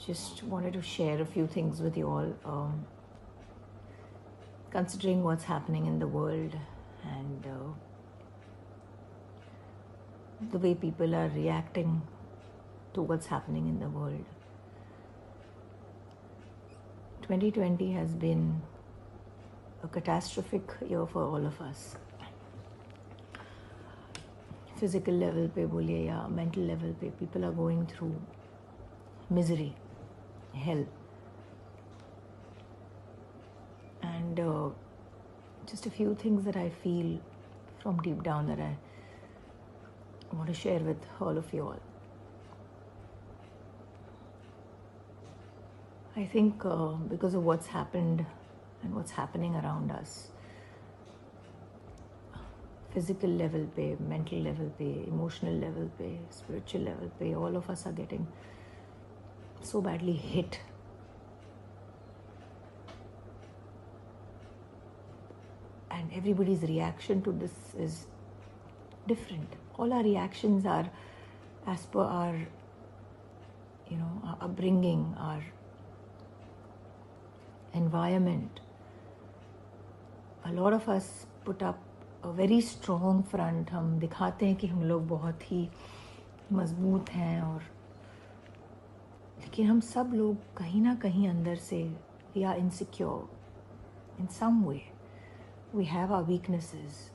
just wanted to share a few things with you all. Considering what's happening in the world and the way people are reacting to what's happening in the world. 2020 has been a catastrophic year for all of us. Physical level पे बोलिए या mental level पे, people are going through misery, hell. And just a few things that I feel from deep down that I want to share with all of you all. I think because of what's happened and what's happening around us, physical level pe, mental level pe, emotional level pe, spiritual level pe, all of us are getting so badly hit. And everybody's reaction to this is different. All our reactions are as per our, our upbringing, our environment. A lot of us put up a very strong front. हम दिखाते हैं कि हम लोग बहुत ही मजबूत हैं और लेकिन हम सब लोग कहीं ना कहीं अंदर से we are insecure in some way. We have our weaknesses.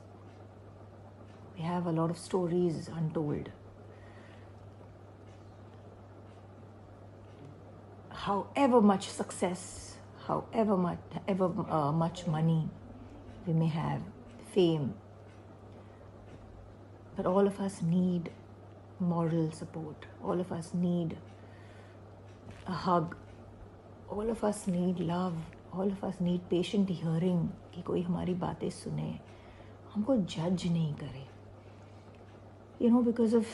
We have a lot of stories untold. However much success, however much money we may have, fame, but all of us need moral support. All of us need a hug. All of us need love. All of us need patient hearing कि कोई हमारी बातें सुने, हमको जज नहीं करे. Because of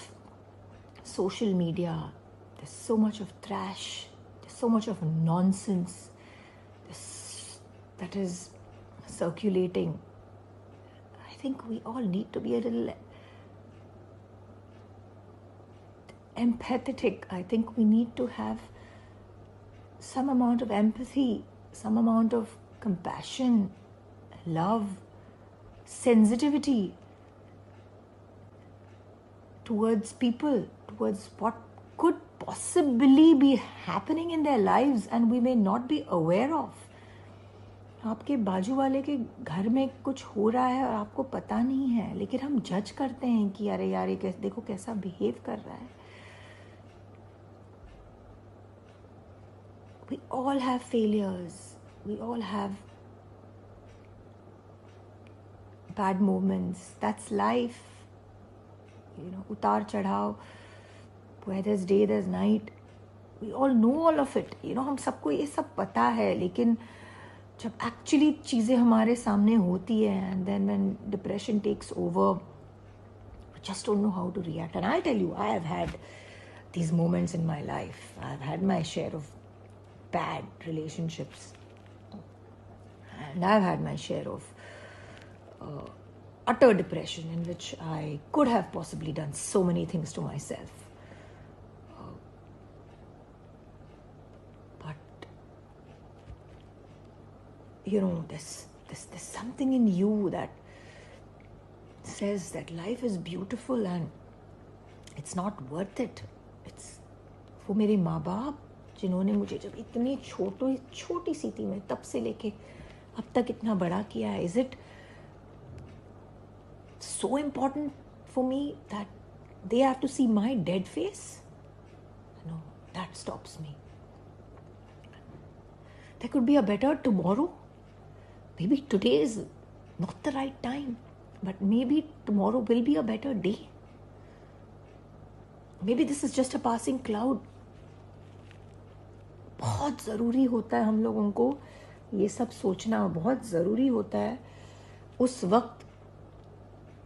social media, there's so much of trash, there's so much of nonsense that is circulating. I think we all need to be a little empathetic. I think we need to have some amount of empathy, some amount of compassion, love, sensitivity towards people, towards what could possibly be happening in their lives and we may not be aware of. आपके बाजू वाले के घर में कुछ हो रहा है और आपको पता नहीं है, लेकिन हम जज करते हैं कि अरे यार ये देखो कैसा बिहेव कर रहा है. We all have failures. We all have bad moments. That's life. Utar chadhav, where there's day, there's night. We all know all of it. हम सबको ये सब पता है, लेकिन जब actually चीज़ें हमारे सामने होती है, and then when depression takes over, we just don't know how to react. And I tell you, I have had these moments in my life. I've had my share of bad relationships. And I've had my share of utter depression in which I could have possibly done so many things to myself. But, there's something in you that says that life is beautiful and it's not worth it. It's वो मेरे माँ बाप जिन्होंने मुझे जब इतनी छोटी सी थी मैं तब से लेके अब तक इतना बड़ा किया है, is it so important for me that they have to see my dead face? No, that stops me. There could be a better tomorrow. Maybe today is not the right time, but maybe tomorrow will be a better day. Maybe this is just a passing cloud. बहुत ज़रूरी होता है हम लोगों को ये सब सोचना, बहुत ज़रूरी होता है. उस वक्त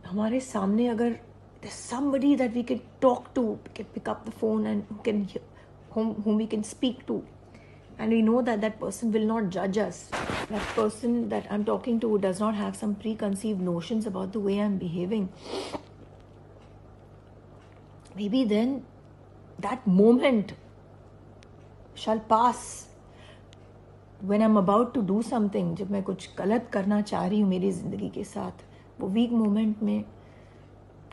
हमारे सामने अगर there's somebody that we can talk to, we can pick up the phone and whom we can speak to, and we know that that person will not judge us. That person that I'm talking to does not have some preconceived notions about the way I'm behaving. Maybe then that moment shall pass. When I'm about to do something, जब मैं कुछ गलत करना चाह रही हूँ मेरी ज़िंदगी के साथ, वो वीक मोमेंट में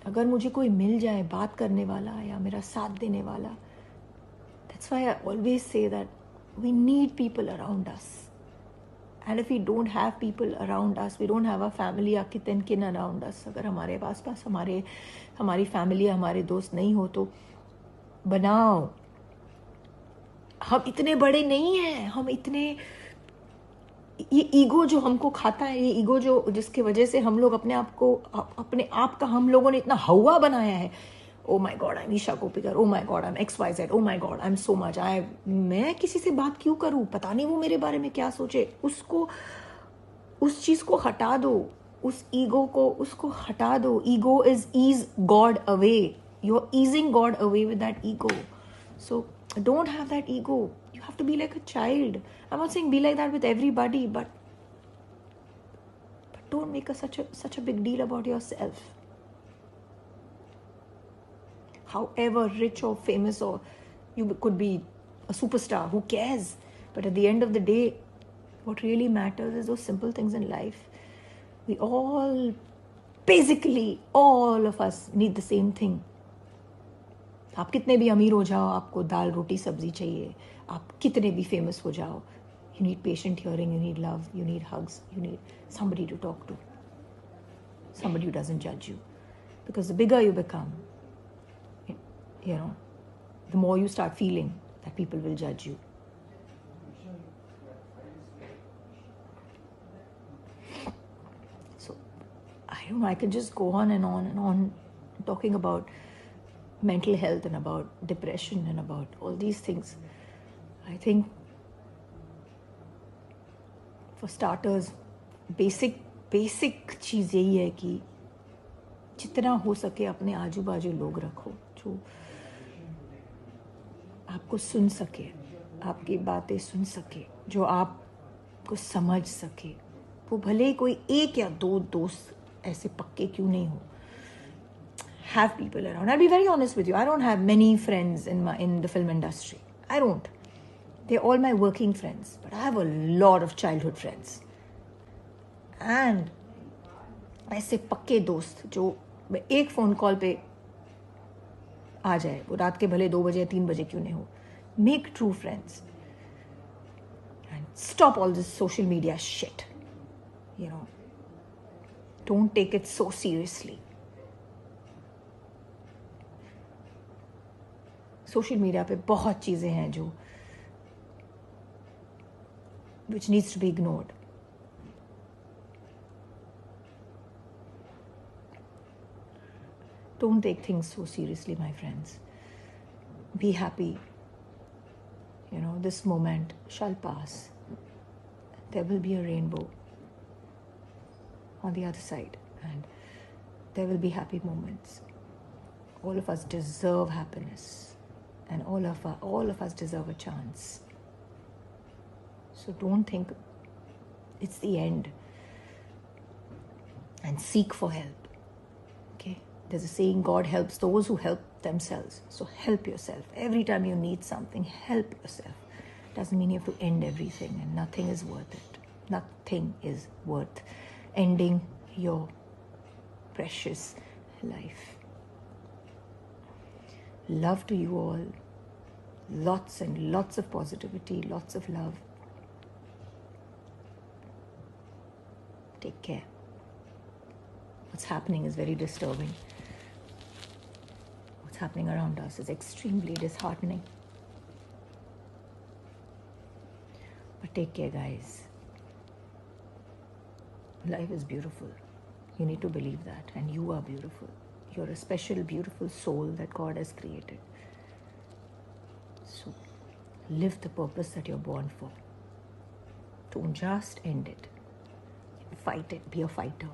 अगर मुझे कोई मिल जाए बात करने वाला या मेरा साथ देने वाला, that's why I always say that we need people around us. And if we don't have people around us, we don't have a family या kin kin around us, अगर हमारे पास हमारी फैमिली हमारे दोस्त नहीं हो तो बनाओ. हम इतने बड़े नहीं हैं, हम इतने, ये ईगो जो हमको खाता है, ये ईगो जो जिसकी वजह से हम लोग अपने आप का हम लोगों ने इतना हवा बनाया है. Oh my God, I am Isha Koppikar, oh my God, I am XYZ, oh my God, I am so much, मैं किसी से बात क्यों करूं, पता नहीं वो मेरे बारे में क्या सोचे. उस चीज को हटा दो, उस ईगो को उसको हटा दो. Ego eases God away. You are easing God away with that ego. So don't have that ego. You have to be like a child. I'm not saying be like that with everybody, but don't make such a big deal about yourself. However rich or famous or you could be a superstar, who cares? But at the end of the day, what really matters is those simple things in life. We all, basically all of us need the same thing. आप कितने भी अमीर हो जाओ, आपको दाल रोटी सब्जी चाहिए. आप कितने भी फेमस हो जाओ, you need patient hearing, you need love, you need hugs, you need somebody to talk to, somebody who doesn't judge you. Because the bigger you become, you know, the more you start feeling that people will judge you. So I don't know, I can just go on and on and on talking about mental health and about depression and about all these things. I think for starters, basic चीज़ यही है कि जितना हो सके अपने आजू बाजू लोग रखो जो आपको सुन सके, आपकी बातें सुन सके, जो आपको समझ सके. वो भले ही कोई एक या दो दोस्त ऐसे पक्के क्यों नहीं हो. Have people around. I'll be very honest with you. I don't have many friends in the film industry. I don't. They're all my working friends. But I have a lot of childhood friends. And ऐसे पक्के दोस्त जो एक phone call पे आ जाए, वो रात के भले 2 बजे 3 बजे क्यों नहीं हो. Make true friends. And stop all this social media shit. You know. Don't take it so seriously. Social media पे बहुत चीज़ें हैं जो which needs to be ignored. Don't take things so seriously, my friends. Be happy. You know, this moment shall pass. There will be a rainbow on the other side, and there will be happy moments. All of us deserve happiness. And all of us deserve a chance. So don't think it's the end. And seek for help. Okay? There's a saying, God helps those who help themselves. So help yourself. Every time you need something, help yourself. Doesn't mean you have to end everything, and nothing is worth it. Nothing is worth ending your precious life. Love to you all. Lots and lots of positivity, lots of love. Take care. What's happening is very disturbing. What's happening around us is extremely disheartening. But take care, guys. Life is beautiful. You need to believe that. And you are beautiful. You're a special, beautiful soul that God has created. So, live the purpose that you're born for. Don't just end it. Fight it. Be a fighter.